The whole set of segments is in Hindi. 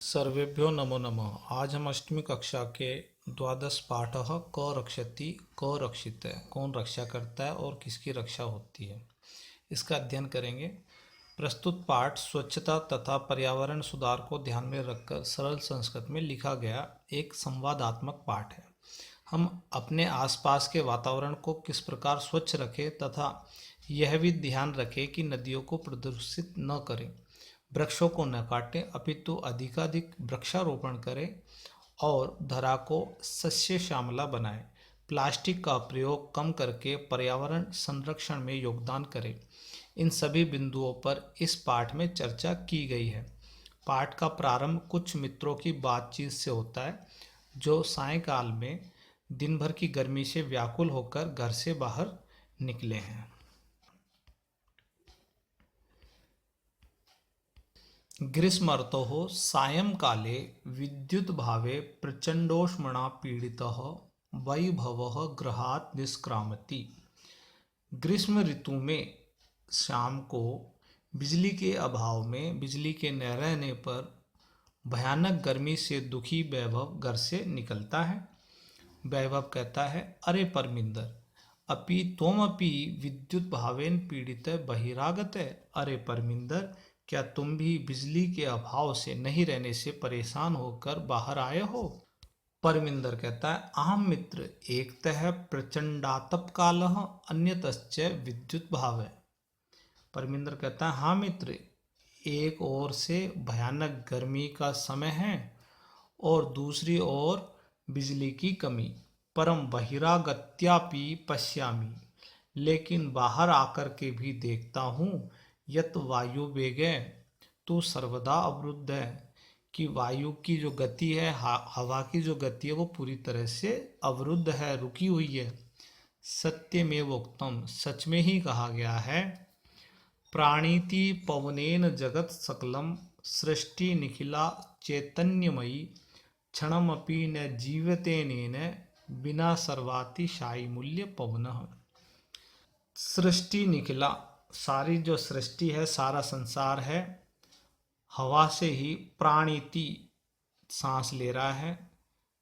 सर्वेभ्यो नमो नमः। आज हम अष्टमी कक्षा के द्वादश पाठ क रक्षति क रक्षित है, कौन रक्षा करता है और किसकी रक्षा होती है, इसका अध्ययन करेंगे। प्रस्तुत पाठ स्वच्छता तथा पर्यावरण सुधार को ध्यान में रखकर सरल संस्कृत में लिखा गया एक संवादात्मक पाठ है। हम अपने आसपास के वातावरण को किस प्रकार स्वच्छ रखें तथा यह भी ध्यान रखें कि नदियों को प्रदूषित न करें, वृक्षों को न काटें अपितु अधिकाधिक वृक्षारोपण करें और धरा को सस्य श्यामला बनाएं। प्लास्टिक का प्रयोग कम करके पर्यावरण संरक्षण में योगदान करें। इन सभी बिंदुओं पर इस पाठ में चर्चा की गई है। पाठ का प्रारंभ कुछ मित्रों की बातचीत से होता है जो सायंकाल में दिन भर की गर्मी से व्याकुल होकर घर से बाहर निकले हैं। ग्रीष्मर्तोः सायंकाले विद्युद्भावे प्रचंडोष्मणा पीडितः वैभवः गृहात् निष्क्रामति। ग्रीष्म ऋतु में शाम को बिजली के अभाव में, बिजली के न रहने पर भयानक गर्मी से दुखी वैभव घर से निकलता है। वैभव कहता है, अरे परमिंदर, अपि त्वमपि विद्युत भावेन पीड़ित बहिरागत है। अरे परमिंदर, क्या तुम भी बिजली के अभाव से नहीं रहने से परेशान होकर बाहर आए हो? परमिंदर कहता है, अहम मित्र एकतः प्रचंडातप कालः अन्यतश्च विद्युत भाव है। परमिंदर कहता है, हाँ मित्र, एक ओर से भयानक गर्मी का समय है और दूसरी ओर बिजली की कमी। परम बहिरागत्यापि पश्यामि, लेकिन बाहर आकर के भी देखता हूँ, यत वायु वेगे तो सर्वदा अवरुद्ध है, कि वायु की जो गति है, हवा की जो गति है, वो पूरी तरह से अवरुद्ध है, रुकी हुई है। सत्यमेव उक्तम, सच में ही कहा गया है। प्राणीति पवनेन जगत सकलम सृष्टि निखिला चैतन्यमयी क्षणमपि न जीवतेनेन बिना सर्वाति शाई मूल्य पवनः। सृष्टि निखिला, सारी जो सृष्टि है, सारा संसार है, हवा से ही प्राणीति सांस ले रहा है।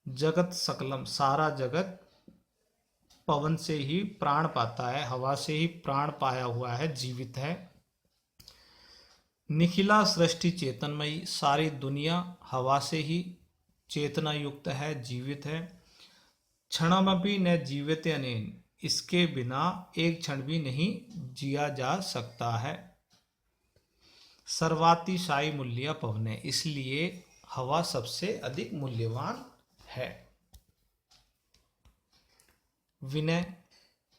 जगत सकलम, सारा जगत पवन से ही प्राण पाता है, हवा से ही प्राण पाया हुआ है, जीवित है। निखिला सृष्टि चेतनमयी, सारी दुनिया हवा से ही चेतना युक्त है, जीवित है। क्षणमपि न जीवते अनेन, इसके बिना एक क्षण भी नहीं जिया जा सकता है। सर्वातिशायी मूल्य पवने, इसलिए हवा सबसे अधिक मूल्यवान है। विनय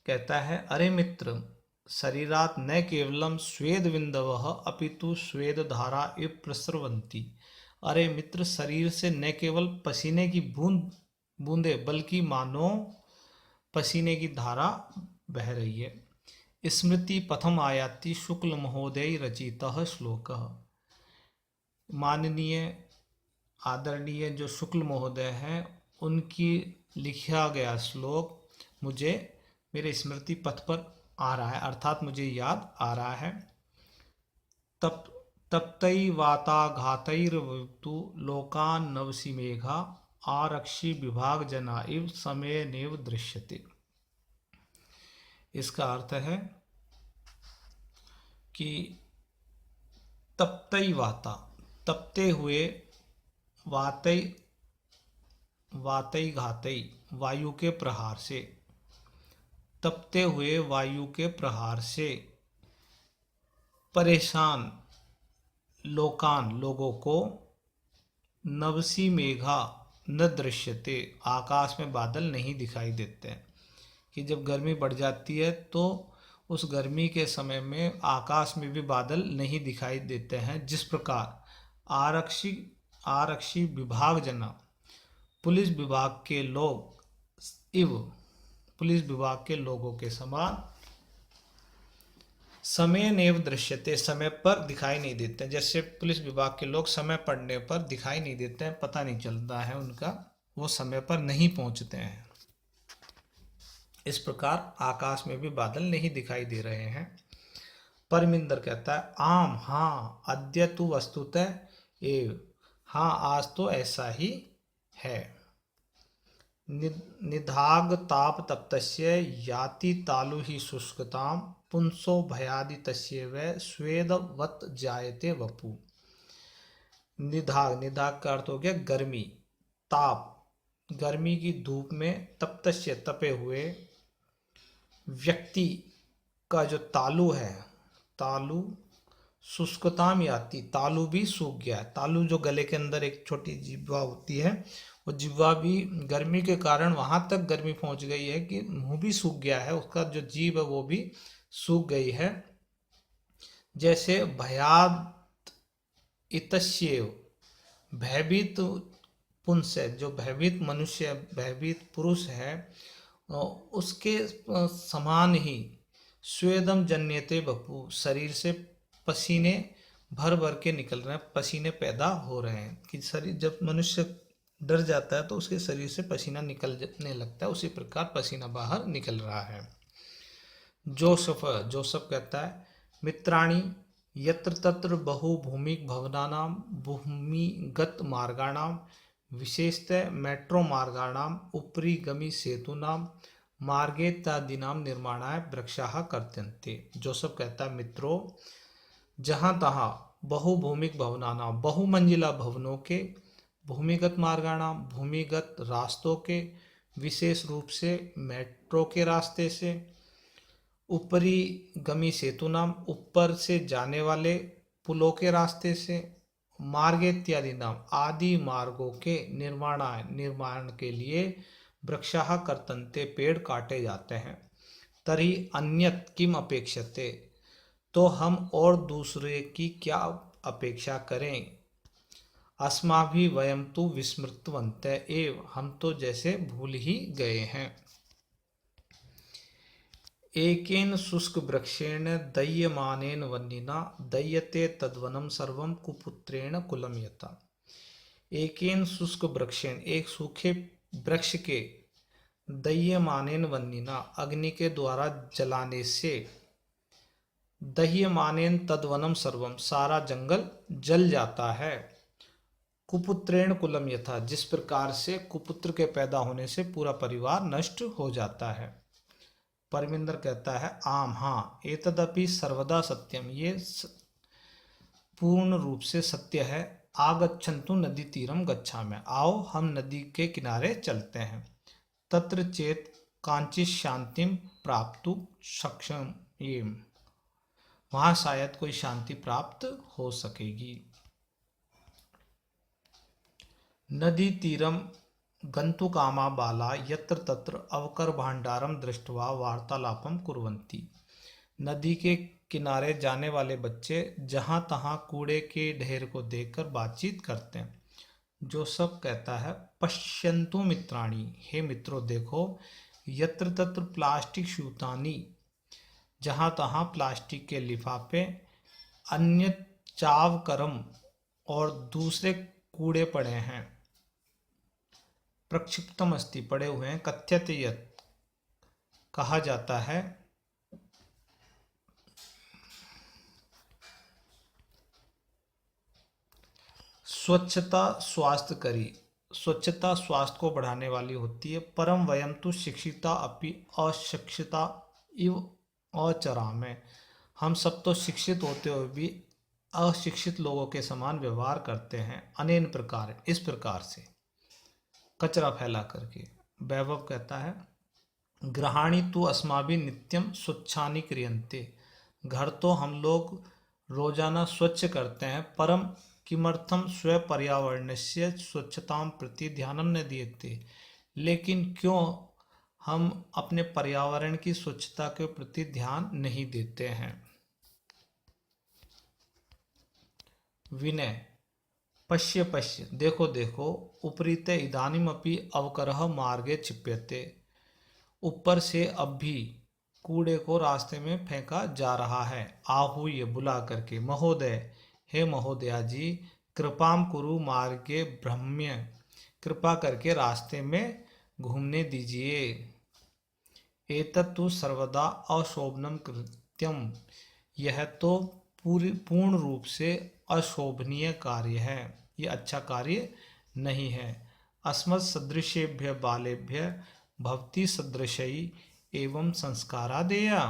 कहता है, अरे मित्र, शरीरात न केवलम स्वेद बिंदवः अपितु स्वेद धारा इव प्रसरवन्ति। अरे मित्र, शरीर से न केवल पसीने की बूंदे बल्कि मानो पसीने की धारा बह रही है। स्मृति पथम आयाति शुक्ल महोदय रचितः श्लोकः। माननीय आदरणीय जो शुक्ल महोदय हैं, उनकी लिखा गया श्लोक मुझे मेरे स्मृति पथ पर आ रहा है, अर्थात मुझे याद आ रहा है। तप तप्तई वाताघातैर्वतु लोकान नवसी मेघा आरक्षी विभाग जना इव समय नेव दृश्यते। इसका अर्थ है कि तप्तई वाता, तपते हुए, वातई वातई घातई, वायु के प्रहार से, तपते हुए वायु के प्रहार से परेशान लोकान, लोगों को, नवसी मेघा न दृश्यते, आकाश में बादल नहीं दिखाई देते। कि जब गर्मी बढ़ जाती है तो उस गर्मी के समय में आकाश में भी बादल नहीं दिखाई देते हैं। जिस प्रकार आरक्षी विभाग जना, पुलिस विभाग के लोग, इव पुलिस विभाग के लोगों के समान समय नेव दृश्यते, समय पर दिखाई नहीं देते। जैसे पुलिस विभाग के लोग समय पड़ने पर दिखाई नहीं देते हैं, पता नहीं चलता है उनका, वो समय पर नहीं पहुंचते हैं। इस प्रकार आकाश में भी बादल नहीं दिखाई दे रहे हैं। परमिंदर कहता है, आम हाँ, अद्य तु वस्तुतः एव, हाँ, आज तो ऐसा ही है। निधाग ताप तप्तस्य याति तालु ही शुष्कताम पुंसो भयादि तस्यैव स्वेदवत् जायते वपु। निधाग, निधाग का अर्थ हो गया गर्मी, ताप, गर्मी की धूप में, तप्तस्य तपे हुए, व्यक्ति का जो तालु है, तालु शुष्कताम याति, तालु भी सूख गया है। तालु जो गले के अंदर एक छोटी जिह्वा होती है, वो जिह्वा भी गर्मी के कारण वहां तक गर्मी पहुंच गई है कि मुंह भी सूख गया है, उसका जो जीभ है वो भी सूख गई है। जैसे भयाद इतस्येव, भयभीत पुंस है, जो भयभीत मनुष्य, भयभीत पुरुष है, उसके समान ही स्वेदम जन्यते बपू, शरीर से पसीने भर भर के निकल रहे हैं, पसीने पैदा हो रहे हैं। कि शरीर जब मनुष्य डर जाता है तो उसके शरीर से पसीना निकलने लगता है, उसी प्रकार पसीना बाहर निकल रहा है। जोसफ कहता है, मित्राणि यत्र तत्र बहुभूमिक भवनानाम भूमिगत मार्गाणाम विशेषतः मेट्रो मार्गाणाम उपरि गमी सेतूनाम मार्गेत्यादीनाम निर्माणाय वृक्षाः कर्तन्ते। जोसफ कहता है, मित्रों, जहाँ तहाँ बहुभूमिक भवनाना, बहुमंजिला भवनों के, भूमिगत मार्गाना, भूमिगत रास्तों के, विशेष रूप से मेट्रो के रास्ते से, ऊपरी गमी सेतु नाम, ऊपर से जाने वाले पुलों के रास्ते से, मार्ग इत्यादि नाम, आदि मार्गों के निर्माण के लिए वृक्षाः कर्तन्ते, पेड़ काटे जाते हैं। तरी अन्यत किम अपेक्षते, तो हम और दूसरे की क्या अपेक्षा करें। अस्माभि वयम तो विस्मृतवंत एव, हम तो जैसे भूल ही गए हैं। एकेन शुष्क वृक्षेण दह्यमानेन वह्निना दह्यते तद्वनं सर्वं कुपुत्रेण कुलं यथा। एकेन शुष्क वृक्षेण, एक सूखे वृक्ष के, दह्यमानेन वह्निना, अग्नि के द्वारा जलाने से, दह्यमानेन तद्वनम सर्वम, सारा जंगल जल जाता है। कुपुत्रेण कुलम यथा, जिस प्रकार से कुपुत्र के पैदा होने से पूरा परिवार नष्ट हो जाता है। परमिंदर कहता है, आम, हाँ, एतदपि सर्वदा सत्यम, ये पूर्ण रूप से सत्य है। आगच्छन्तु नदी तीरम गच्छामि, आओ हम नदी के किनारे चलते हैं। तत्र चेत कांचित शांतिम प्राप्तु सक्षम, वहां शायद कोई शांति प्राप्त हो सकेगी। नदी तीरम गंतुकामा बाला यत्र तत्र अवकर भांडारम दृष्टवा वार्तालापम कुर्वन्ति। नदी के किनारे जाने वाले बच्चे जहां तहां कूड़े के ढेर को देखकर बातचीत करते हैं। जोसफ कहता है, पश्यन्तु मित्राणि, हे मित्रों देखो, यत्र तत्र प्लास्टिक शूतानी, जहाँ तहाँ प्लास्टिक के लिफाफे, अन्य चावकरम, और दूसरे कूड़े पड़े हैं, प्रक्षिप्तम अस्ति, पड़े हुए हैं, कथ्यते यत्, कहा जाता है, स्वच्छता स्वास्थ्य करी, स्वच्छता स्वास्थ्य को बढ़ाने वाली होती है। परम वयम तो शिक्षिता अपि अशिक्षिता इव अचरामय, हम सब तो शिक्षित होते हुए भी अशिक्षित लोगों के समान व्यवहार करते हैं। अनेन प्रकार, इस प्रकार से, कचरा फैला करके। वैभव कहता है, ग्रहाणी तु अस्माभि नित्यम स्वच्छानि क्रियन्ते, घर तो हम लोग रोजाना स्वच्छ करते हैं, परम किमर्थम स्व पर्यावरणस्य स्वच्छतां प्रति ध्यानं न दीयते, लेकिन क्यों हम अपने पर्यावरण की स्वच्छता के प्रति ध्यान नहीं देते हैं। विनय, पश्य पश्य, देखो देखो, उपरीते इदानीमपि अवकरः मार्गे क्षिप्यते, ऊपर से अब भी कूड़े को रास्ते में फेंका जा रहा है। आहूय, बुला करके, महोदय, हे महोदया जी, कृपाम कुरु मार्गे भ्रम्य, कृपा करके रास्ते में घूमने दीजिए। एतत्तु सर्वदा अशोभनम कृत्यम, यह तो पूर्ण रूप से अशोभनीय कार्य है, ये अच्छा कार्य नहीं है। अस्मत् सदृशेभ्य बालेभ्य भवती सदृशई एवं संस्कारादेया।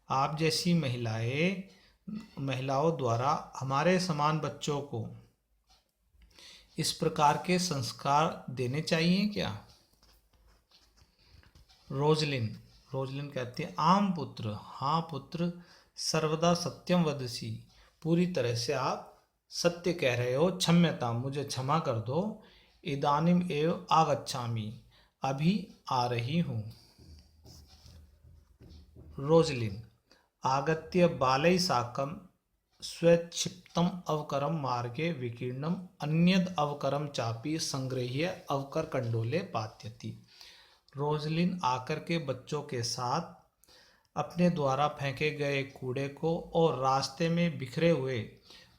आप जैसी महिलाओं द्वारा हमारे समान बच्चों को इस प्रकार के संस्कार देने चाहिए क्या? रोजलिन रोजलिन कहती है, आम पुत्र, हाँ पुत्र, सर्वदा सत्यम वदसी, पूरी तरह से आप सत्य कह रहे हो। क्षम्यता, मुझे क्षमा कर दो। इदानीम एव आगच्छामि, अभी आ रही हूँ। रोजलिन आगत्य बालै साकं स्वक्षिप्तम अवकरम मार्गे विकीर्णम अन्यद अवकरम चापी संगृह्य अवकर कंडोले पात्यति। रोजलिन आकर के बच्चों के साथ अपने द्वारा फेंके गए कूड़े को और रास्ते में बिखरे हुए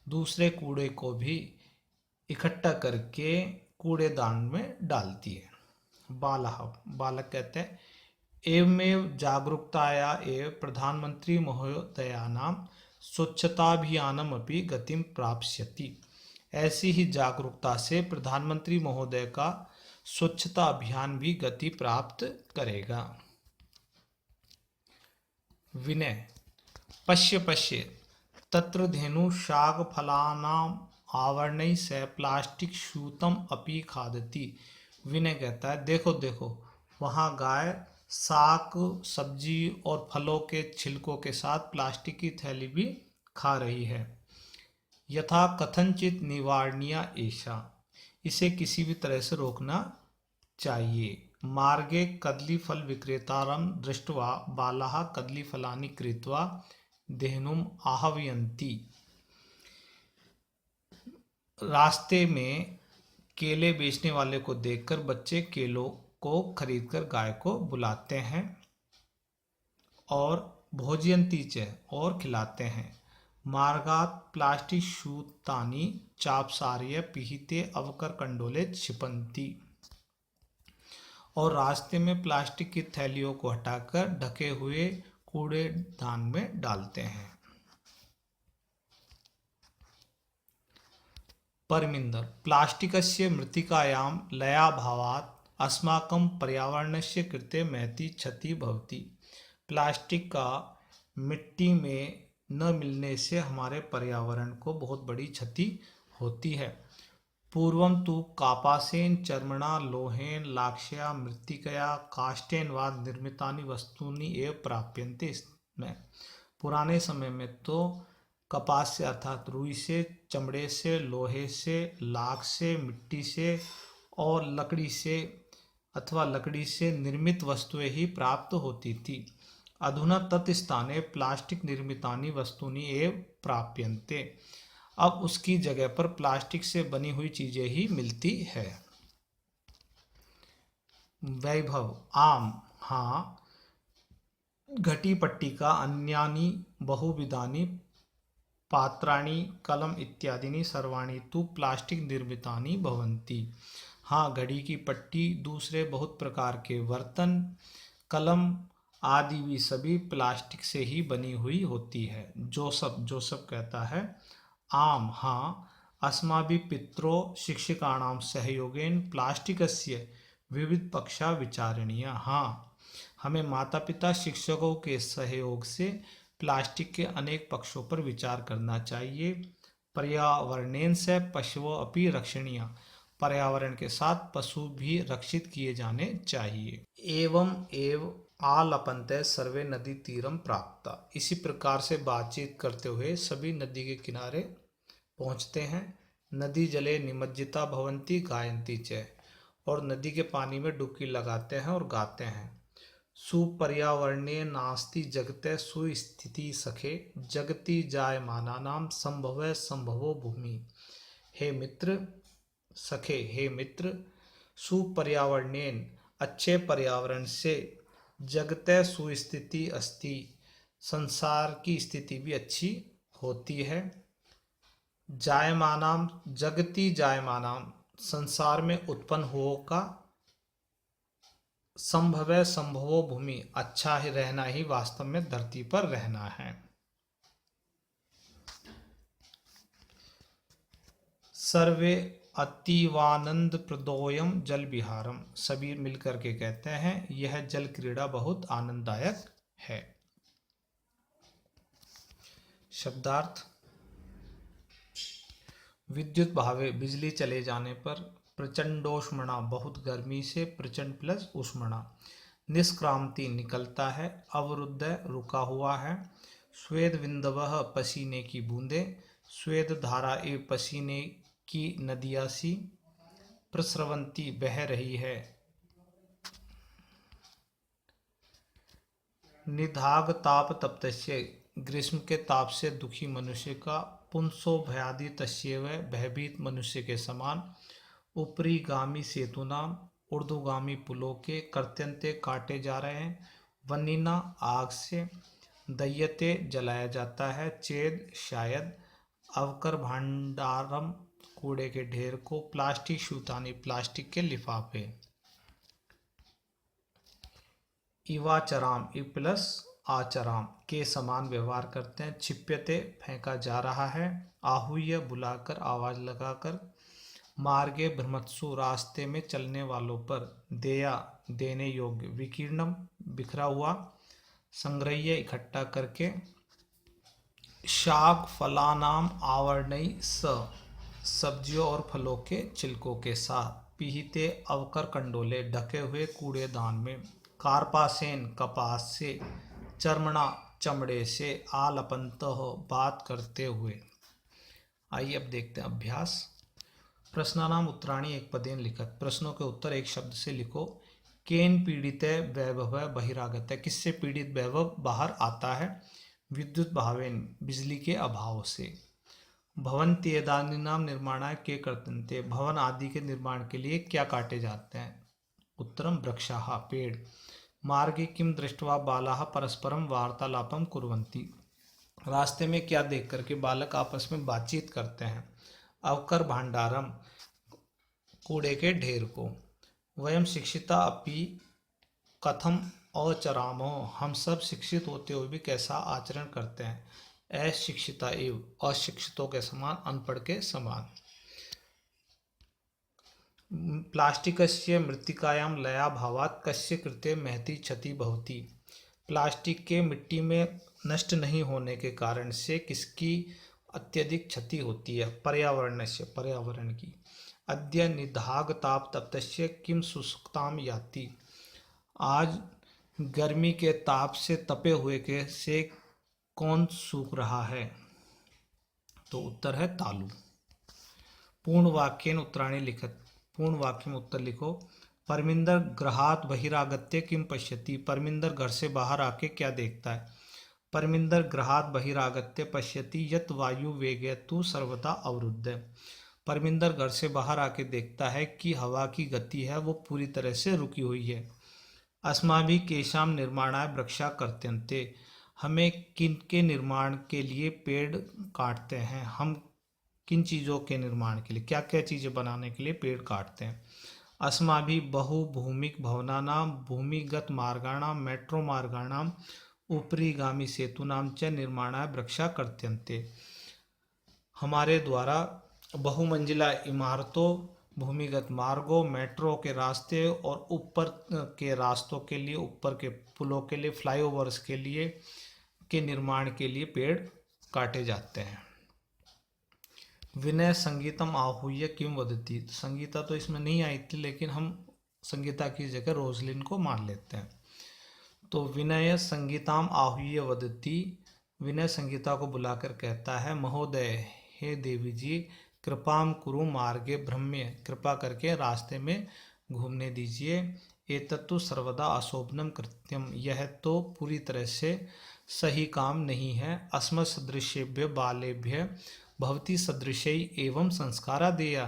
दूसरे कूड़े को भी इकट्ठा करके कूड़ेदान में डालती है। बालक कहते हैं, एवमेव जागरूकताया एव प्रधानमंत्री महोदयानां स्वच्छताभियानम अपि गतिम प्राप्स्यति। ऐसी ही जागरूकता से प्रधानमंत्री महोदय का स्वच्छता अभियान भी गति प्राप्त करेगा। विनय, पश्य पश्य तत्र धेनु शाक फलानाम आवरणै से प्लास्टिक शूतम अपि खादति। विनय कहता है, देखो देखो, वहाँ गाय साग सब्जी और फलों के छिलकों के साथ प्लास्टिक की थैली भी खा रही है। यथा कथनचित निवारणीय ऐसा, इसे किसी भी तरह से रोकना चाहिए। मार्गे कदली फल विक्रेतारं दृष्ट्वा बालाः कदली फलानि कृत्वा धेनुम आहवयन्ति। रास्ते में केले बेचने वाले को देखकर बच्चे केलों को खरीदकर गाय को बुलाते हैं और भोजयंती च और खिलाते हैं। मार्गात प्लास्टिक शूतानि चापसार्य पिहिते अवकर कंडोले क्षिपन्ति। और रास्ते में प्लास्टिक की थैलियों को हटाकर ढके हुए कूड़ेदान में डालते हैं। परमिंदर, प्लास्टिकस्य मृत्तिकायां लयाभावात् अस्माकं पर्यावरणस्य कृते महती क्षति भवति। प्लास्टिक का मिट्टी में न मिलने से हमारे पर्यावरण को बहुत बड़ी क्षति होती है। पूर्वं तु कापासेन चर्मणा लोहेन लाक्ष्या मृत्तिकया काष्ठेन वा निर्मितानि वस्तूनि एव प्राप्यन्ते स्म। पुराने समय में तो कपास से अर्थात रुई से, चमड़े से, लोहे से, लाख से, मिट्टी से और लकड़ी से अथवा लकड़ी से निर्मित वस्तुएं ही प्राप्त होती थी। अधुना तत्स्थाने प्लास्टिक निर्मितानि वस्तूनि एव प्राप्यन्ते। अब उसकी जगह पर प्लास्टिक से बनी हुई चीजें ही मिलती है। वैभव, आम, हाँ, घटी पट्टिका अन्यानि बहुविधानि पात्राणि कलम इत्यादि सर्वाणि तु प्लास्टिक निर्मितानि भवन्ति। हाँ, घड़ी की पट्टी, दूसरे बहुत प्रकार के बर्तन, कलम आदि भी सभी प्लास्टिक से ही बनी हुई होती है। जोसफ कहता है, आम, हाँ, अस्माभिः पित्रो शिक्षकाणां सहयोगेन प्लास्टिकस्य विविध पक्षा विचारणीया। हाँ, हमें माता पिता शिक्षकों के सहयोग से प्लास्टिक के अनेक पक्षों पर विचार करना चाहिए। पर्यावरणेन से पशवो अपि रक्षणीय, पर्यावरण के साथ पशु भी रक्षित किए जाने चाहिए। एवं एव आलपन्ते सर्वे नदी तीरम प्राप्ता। इसी प्रकार से बातचीत करते हुए सभी नदी के किनारे पहुंचते हैं। नदी जले निमज्जिता भवन्ति गायन्ति च, और नदी के पानी में डुबकी लगाते हैं और गाते हैं। सुपर्यावरणे नास्ति जगते सुस्थिति सखे, जगति जायमानानां संभवः संभवो भूमि। हे मित्र, सखे, हे मित्र, सुपर्यावरणेन अच्छे पर्यावरण से, जगते सुस्थिति अस्ति, संसार की स्थिति भी अच्छी होती है। जायमानाम, जगति जायमानाम, संसार में उत्पन्न हो का, संभव संभवो भूमि, अच्छा ही रहना ही वास्तव में धरती पर रहना है। सर्वे अतीवानंद प्रदोयम जल विहारम, सभी मिलकर के कहते हैं यह जल क्रीड़ा बहुत आनंददायक है। शब्दार्थ। विद्युत भावे, बिजली चले जाने पर। प्रचंडोष्मणा, बहुत गर्मी से। प्रचंड प्लस उष्मणा। निष्क्रांति, निकलता है। अवरुद्ध, रुका हुआ है। स्वेद बिंदवः, पसीने की बूंदें। स्वेद धारा, ए पसीने की नदियाँ सी। प्रस्रवंती, बह रही है। निधाग ताप तप्तस्य, ग्रीष्म के ताप से दुखी मनुष्य का। पुंसो भयादि तस्यैव, भयभीत मनुष्य के समान। ऊपरी गामी सेतुनाम, ऊर्ध्वगामी पुलों के। कर्त्यंते, काटे जा रहे हैं। वनिना, आग से। दह्यते, जलाया जाता है। चेद, शायद। अवकर भांडारम, कूड़े के ढेर को। प्लास्टिक शूतानी, प्लास्टिक के लिफाफे। इवाचराम, इ प्लस आचराम, के समान व्यवहार करते हैं। क्षिप्यते, फेंका जा रहा है। आहूय, बुलाकर, आवाज लगाकर। मार्गे भ्रमत्सु, रास्ते में चलने वालों पर। देया, देने योग्य। विकीर्णम, बिखरा हुआ। संग्रह्य, इकट्ठा करके। शाक फलानाम आवरणई स, सब्जियों और फलों के छिलकों के साथ। पीहिते, अवकर कंडोले, ढके हुए कूड़ेदान में। कार्पासेन, कपास से। चर्मणा, चमड़े से। आलपंतः, बात करते हुए। आइए अब देखते हैं अभ्यास। प्रश्नानाम उत्तराणि एक पदेन लिखत, प्रश्नों के उत्तर एक शब्द से लिखो। केन पीड़ित वैभव बहिरागत, किससे पीड़ित वैभव बाहर आता है। विद्युत भावेन, बिजली के अभाव से। भवन्त्येतानीनाम निर्माणाय के कर्तन्ते, भवन आदि के निर्माण के लिए क्या काटे जाते हैं। उत्तरम वृक्षाः, पेड़। मार्गे किम दृष्ट्वा बालाः परस्परम वार्तालापम कुर्वन्ति, रास्ते में क्या देख करके बालक आपस में बातचीत करते हैं। अवकर भांडारम, कूड़े के ढेर को। वयम शिक्षिता अपि कथम अचरामो, हम सब शिक्षित होते हुए भी कैसा आचरण करते हैं। अशिक्षिता एव, अशिक्षितों के समान, अनपढ़ के समान। प्लास्टिकस्य मृत्तिकायां लयाभावात् कस्य कृते महती क्षति भवति, प्लास्टिक के मिट्टी में नष्ट नहीं होने के कारण से किसकी अत्यधिक क्षति होती है। पर्यावरणस्य, पर्यावरण की। अद्य निधाग ताप तप्तस्य किम शुष्कताम याति, आज गर्मी के ताप से तपे हुए के से कौन सूख रहा है। तो उत्तर है तालु। पूर्ण वाक्येन उत्तराणि लिखत, पूर्ण वाक्य में उत्तर लिखो। परमिंदर गृहात बहिरागत्य किम पश्यति, परमिंदर घर से बाहर आके क्या देखता है। परमिंदर गृहात बहिरागत्य पश्यति यत वायु वेगयतु सर्वदा अवरुद्ध, परमिंदर घर से बाहर आके देखता है कि हवा की गति है वो पूरी तरह से रुकी हुई है। अस्माभिः केषां निर्माणाय वृक्षा कर्त्यन्ते, हमें किन के निर्माण के लिए पेड़ काटते हैं। हम किन चीज़ों के निर्माण के लिए, क्या क्या चीज़ें बनाने के लिए पेड़ काटते हैं। अस्माभिः बहुभूमिक भवनानां भूमिगत मार्गाणां मेट्रो मार्गाणां उपरिगामी सेतूनां च निर्माणाय वृक्षा कर्त्यन्ते, हमारे द्वारा बहुमंजिला इमारतों, भूमिगत मार्गों, मेट्रो के रास्ते और ऊपर के रास्तों के लिए, ऊपर के पुलों के लिए, फ्लाईओवर्स के लिए के निर्माण के लिए पेड़ काटे जाते हैं। विनय संगीतम आहूय किम वदति, संगीता तो इसमें नहीं आई थी लेकिन हम संगीता की जगह रोजलिन को मान लेते हैं। तो विनय संगीताम आहूय वदति, विनय संगीता को बुलाकर कहता है, महोदय, हे देवी जी, कृपाम कुरु मार्गे भ्रम्य, कृपा करके रास्ते में घूमने दीजिए। एतत्तु सर्वदा अशोभनम कृत्यम, यह तो पूरी तरह से सही काम नहीं है। अस्मत् सदृशेभ्य बालेभ्य भवती सदृशै एवं संस्कारा देया,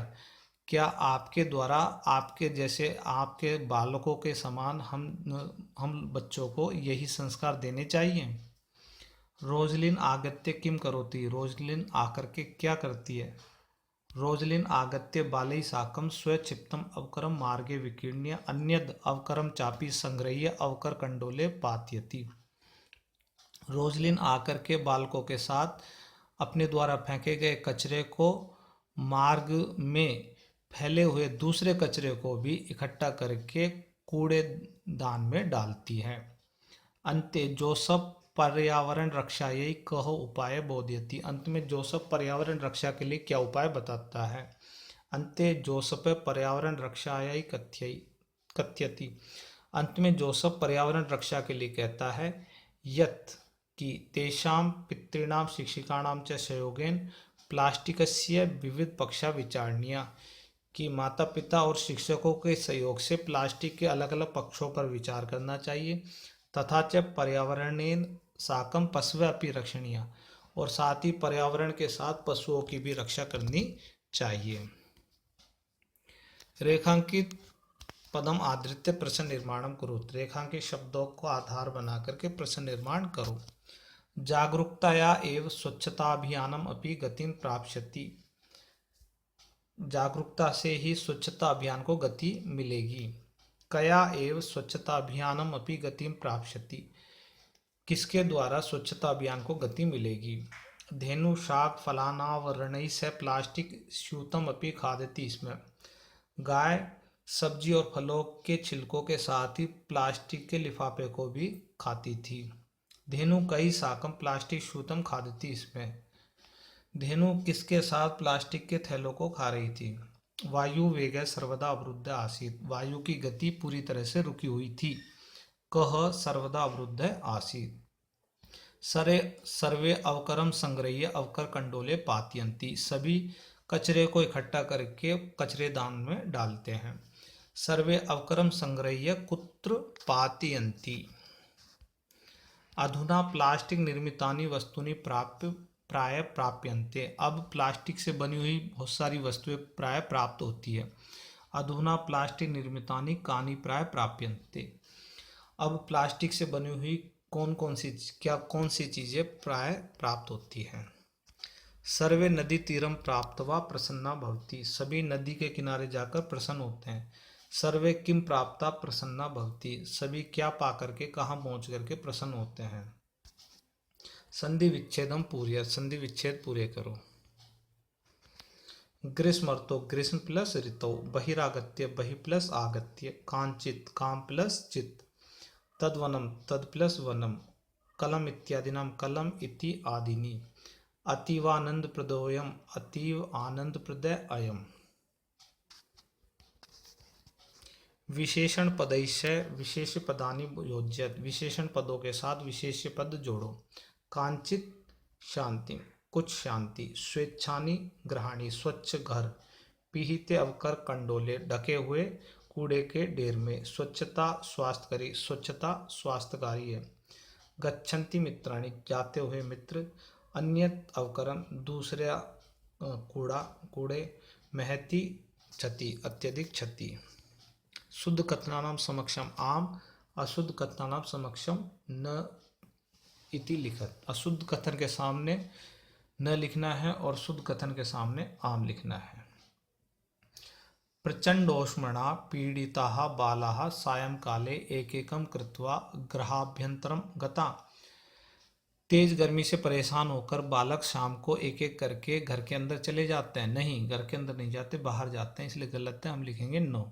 क्या आपके द्वारा आपके जैसे आपके बालकों के समान हम बच्चों को यही संस्कार देने चाहिए। रोजलिन आगत्य किम करोति, रोजलिन आकर के क्या करती है। रोजलिन आगत्य बालै साकं स्वक्षिप्तम अवकरम मार्गे विकीर्ण्य अन्यद अवकरम चापी संग्रह्य अवकर कंडोले पात्यति, रोजलिन आकर के बालकों के साथ अपने द्वारा फेंके गए कचरे को मार्ग में फैले हुए दूसरे कचरे को भी इकट्ठा करके कूड़ेदान में डालती है। अंते जोसफ पर्यावरण रक्षायै कह उपाय बोधयति। अंत में जोसफ पर्यावरण रक्षा के लिए क्या उपाय बताता है। अंते जोसफ पर्यावरण रक्षायै कथयति। अंत में जोसफ पर्यावरण रक्षा के लिए कहता है यत् कि तेषां पितॄणां शिक्षिकाणां च सहयोगेन प्लास्टिकस्य विविध पक्षा विचारणीया। कि माता पिता और शिक्षकों के सहयोग से प्लास्टिक के अलग अलग पक्षों पर विचार करना चाहिए। तथा च पर्यावरणेन साकं पशवः अपि रक्षणीया। और साथ ही पर्यावरण के साथ पशुओं की भी रक्षा करनी चाहिए। रेखांकित पदम आधृत्य प्रश्न निर्माणम करो। रेखांकित शब्दों को आधार बना करके प्रश्न निर्माण करो। जागरूकताया एव स्वच्छता अभियानम अपि गतिं प्राप्स्यति। जागरूकता से ही स्वच्छता अभियान को गति मिलेगी। कया एव स्वच्छता अभियानम अपि गतिं प्राप्स्यति। किसके द्वारा स्वच्छता अभियान को गति मिलेगी। धेनु शाक फलानावरणैः सह प्लास्टिक स्यूतम अपि खादति स्म। गाय सब्जी और फलों के छिलकों के साथ ही प्लास्टिक के लिफाफे को भी खाती थी। धेनु कई साकम प्लास्टिक स्यूतम खादति इसमें। धेनु किसके साथ प्लास्टिक के थैलों को खा रही थी। वायु वेग सर्वदा अवरुद्ध आसीत। वायु की गति पूरी तरह से रुकी हुई थी। कह सर्वदा अवरुद्ध आसीत। सर्वे अवकरम संग्रह्य अवकर कंडोले पातयन्ति। सभी कचरे को इकट्ठा करके कचरेदान में डालते हैं। सर्वे अवकरम संग्रह्य कुत्र पातयन्ति। अधुना प्लास्टिक निर्मितानि वस्तूनि प्राय प्राप्यन्ते। अब प्लास्टिक से बनी हुई बहुत सारी वस्तुएं प्राय प्राप्त होती है। अधुना प्लास्टिक निर्मितानि कानि प्राय प्राप्यन्ते। अब प्लास्टिक से बनी हुई कौन सी चीजें प्राय प्राप्त होती हैं। सर्वे नदी तीरम प्राप्तवा प्रसन्ना भवति। सभी नदी के किनारे जाकर प्रसन्न होते हैं। सर्वे किम प्राप्ता प्रसन्ना भवति। सभी क्या पा करके कहाँ पहुँच करके प्रसन्न होते हैं। संधि विच्छेदम पूर्य। संधि विच्छेद पूरे करो। ग्रीष्म ऋतु ग्रीष्म प्लस ऋतौ। बहिरागत्य बहि प्लस आगत्य। कांचित काम प्लस चित। तद्वनम तद प्लस वनम। कलम इत्यादिनाम कलम इति आदिनी। अतीवानंद प्रदोयम अतीव आनंद प्रदय अयम। विशेषण पदैश्य विशेष पदानि योज्यत। विशेषण पदों के साथ विशेष्य पद जोड़ो। कांचित शांति कुछ शांति। स्वेच्छानि ग्रहाणी स्वच्छ घर। पीहिते अवकर कंडोले ढके हुए कूड़े के ढेर में। स्वच्छता स्वास्थ्यकारी स्वच्छता स्वास्थ्यकारी है। गच्छन्ति मित्राणि जाते हुए मित्र। अन्यत अवकरम दूसरा कूड़े। महती क्षति अत्यधिक क्षति। शुद्ध कथनानाम समक्षम आम अशुद्ध कथनानाम समक्षम न इति लिखत। अशुद्ध कथन के सामने न लिखना है और शुद्ध कथन के सामने आम लिखना है। प्रचंडोष्मणा पीड़िताः बालाः सायंकाले एकेकं कृत्वा गृहाभ्यन्तरं गता। तेज गर्मी से परेशान होकर बालक शाम को एक एक करके घर के अंदर चले जाते हैं। नहीं, घर के अंदर नहीं जाते, बाहर जाते हैं, इसलिए गलत है, हम लिखेंगे नो।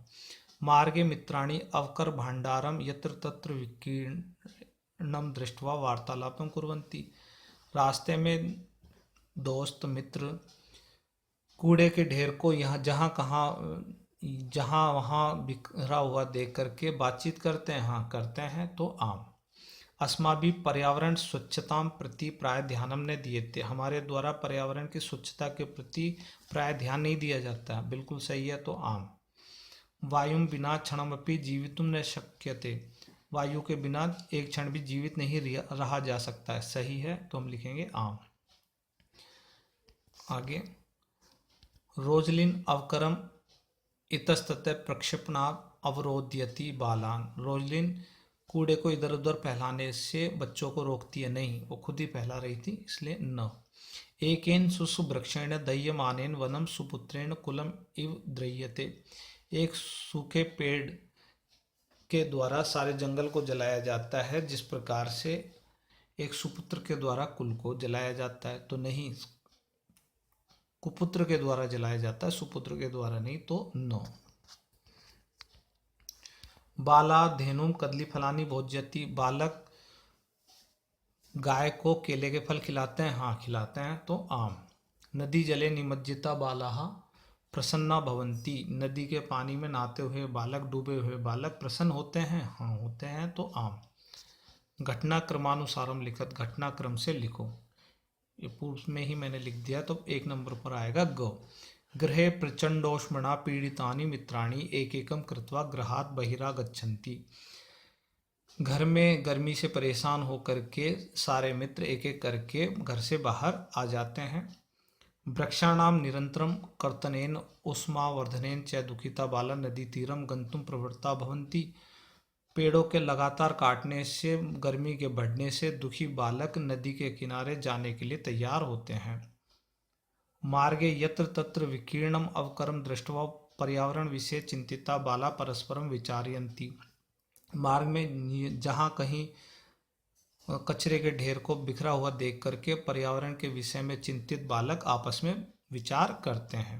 मार्गे मित्राणि अवकर भाण्डारम यत्र तत्र विकीर्णम दृष्ट्वा वार्तालापम कुर्वन्ति। रास्ते में दोस्त मित्र कूड़े के ढेर को जहाँ वहाँ बिखरा हुआ देख करके बातचीत करते हैं। हाँ करते हैं तो आम। अस्माभिः पर्यावरण स्वच्छता प्रति प्राय ध्यानम न दीयते। हमारे द्वारा पर्यावरण की स्वच्छता के प्रति प्राय ध्यान नहीं दिया जाता। बिल्कुल सही है तो आम। वायुम बिना क्षणमपि जीवितुम न शक्यते। वायु के बिना एक क्षण भी जीवित नहीं रहा जा सकता है। सही है तो हम लिखेंगे आम। आगे रोजलिन अवकरम इतस्ततः प्रक्षेपणा अवरोध्यति बालान। रोजलिन कूड़े को इधर उधर फैलाने से बच्चों को रोकती है। नहीं, वो खुद ही फैला रही थी, इसलिए न। एकेन सुसुभृक्षेण दह्यमानेन वनम सुपुत्रेण कुलम इव द्रह्यते। एक सूखे पेड़ के द्वारा सारे जंगल को जलाया जाता है जिस प्रकार से एक सुपुत्र के द्वारा कुल को जलाया जाता है। तो नहीं, कुपुत्र के द्वारा जलाया जाता है, सुपुत्र के द्वारा नहीं, तो नो। बाला धेनुम कदली फलानी भोज्यति, बालक गाय को केले के फल खिलाते हैं, हाँ खिलाते हैं, तो आम। नदी जले निमज्जिता बालाहा प्रसन्ना भवंती, नदी के पानी में नहाते हुए बालक, डूबे हुए बालक प्रसन्न होते हैं, हाँ होते हैं, तो आम। घटना क्रमानुसारम लिखत, घटनाक्रम से लिखो, ये पूर्व में ही मैंने लिख दिया, तो 1 नंबर पर आएगा ग। गृहे प्रचंडोष्मणा पीड़ितानि मित्राणि एकैकं कृत्वा गृहात् बहिरागच्छन्ति, घर में गर्मी से परेशान होकर के सारे मित्र एक एक करके घर से बाहर आ जाते हैं। वृक्षाणाम निरंतरम कर्तनेन उष्मावर्धनेन च दुखिता बाला नदी तीरम गंतुम प्रवृत्ता भवन्ति, पेड़ों के लगातार काटने से, गर्मी के बढ़ने से दुखी बालक नदी के किनारे जाने के लिए तैयार होते हैं। मार्गे यत्र तत्र विकीर्णम अवकरम दृष्ट्वा पर्यावरण विषय चिंतिता बाला परस्परम विचारयन्ति, मार्ग में जहाँ कहीं कचरे के ढेर को बिखरा हुआ देख करके पर्यावरण के विषय में चिंतित बालक आपस में विचार करते हैं।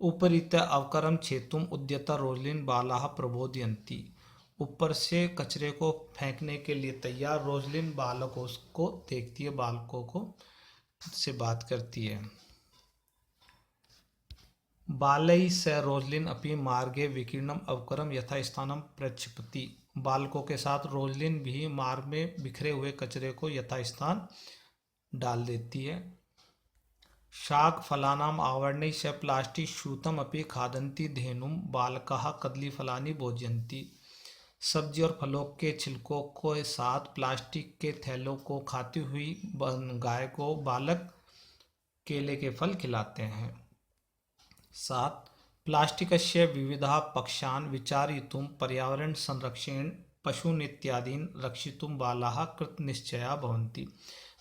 उपरीत अवकरम छेतुम उद्यता रोजलिन बालाह प्रबोधयन्ति, ऊपर से कचरे को फेंकने के लिए तैयार रोजलिन बालकों को देखती है, बालकों को से बात करती है। बालै स रोजलिन अपि मार्गे विकीर्णम अवकरम यथास्थानम प्रक्षिपति, बालकों के साथ रोजलिन भी मार्ग में बिखरे हुए कचरे को यथास्थान डाल देती है। शाक फलानाम आवरणे स प्लास्टिक शूतम अपि खादन्ति धेनुम बालकाः कदली फलानि भोजयन्ति, सब्जी और फलों के छिलकों के साथ प्लास्टिक के थैलों को खाती हुई गाय को बालक केले के फल खिलाते हैं। 7. प्लास्टिकस्य विविधा पक्षान् विचारयितुं पर्यावरण संरक्षण पशून् इत्यादीन् रक्षितुं बालाः कृतनिश्चया भवन्ति,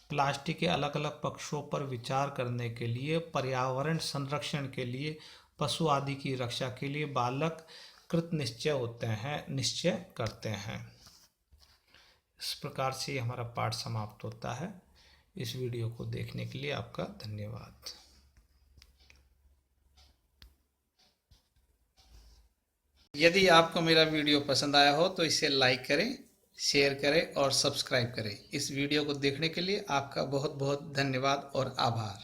प्लास्टिक के अलग अलग पक्षों पर विचार करने के लिए, पर्यावरण संरक्षण के लिए, पशु आदि की रक्षा के लिए बालक कृतनिश्चय होते हैं, निश्चय करते हैं। इस प्रकार से हमारा पाठ समाप्त होता है। इस वीडियो को देखने के लिए आपका धन्यवाद। यदि आपको मेरा वीडियो पसंद आया हो तो इसे लाइक करें, शेयर करें और सब्सक्राइब करें। इस वीडियो को देखने के लिए आपका बहुत बहुत धन्यवाद और आभार।